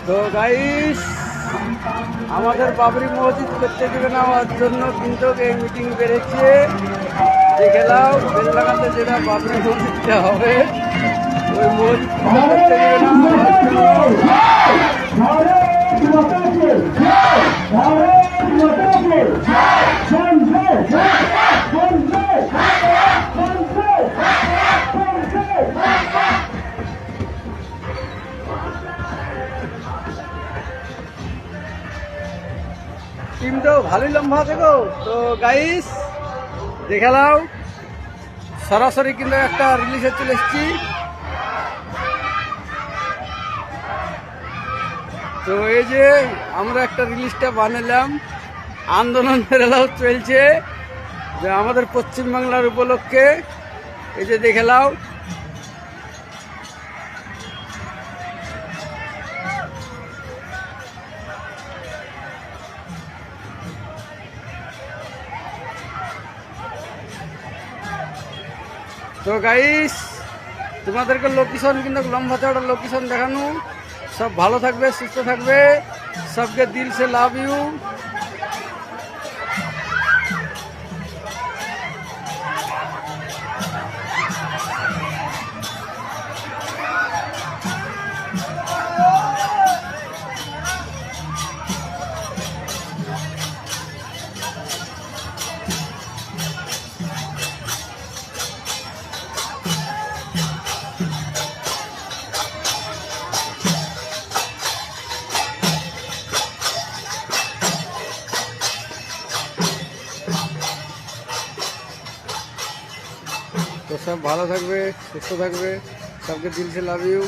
তো গাইস, আমাদের বাবরি মসজিদ করতে দেবে নেওয়ার জন্য কিন্তু এই মিটিং বেড়েছে। দেখলাম বেলডাঙ্গাতে যেটা বাবরি মসজিদটা হবে ওই মসজিদ করতে দেবে টিম তো ভালোই লম্বা আছে গো। তো গাইস দেখালাম সরাসরি কিন্তু একটা রিলিজে চলে এসেছি। তো এই যে আমরা একটা রিলিজটা বানালাম, আন্দোলন ফেরালাও চলছে যে আমাদের পশ্চিমবাংলার উপলক্ষে। এই যে দেখালাম তো গাইস, তোমাদেরকে লোকেশন কিন্তু লম্বা চড়া লোকেশন দেখানো। সব ভালো থাকবে, সুস্থ থাকবে, সবকে দিল সে লাভ ইউ। তো সব ভালো থাকবে, সুস্থ থাকবে, সবকে দিল সে লাভ ইউ।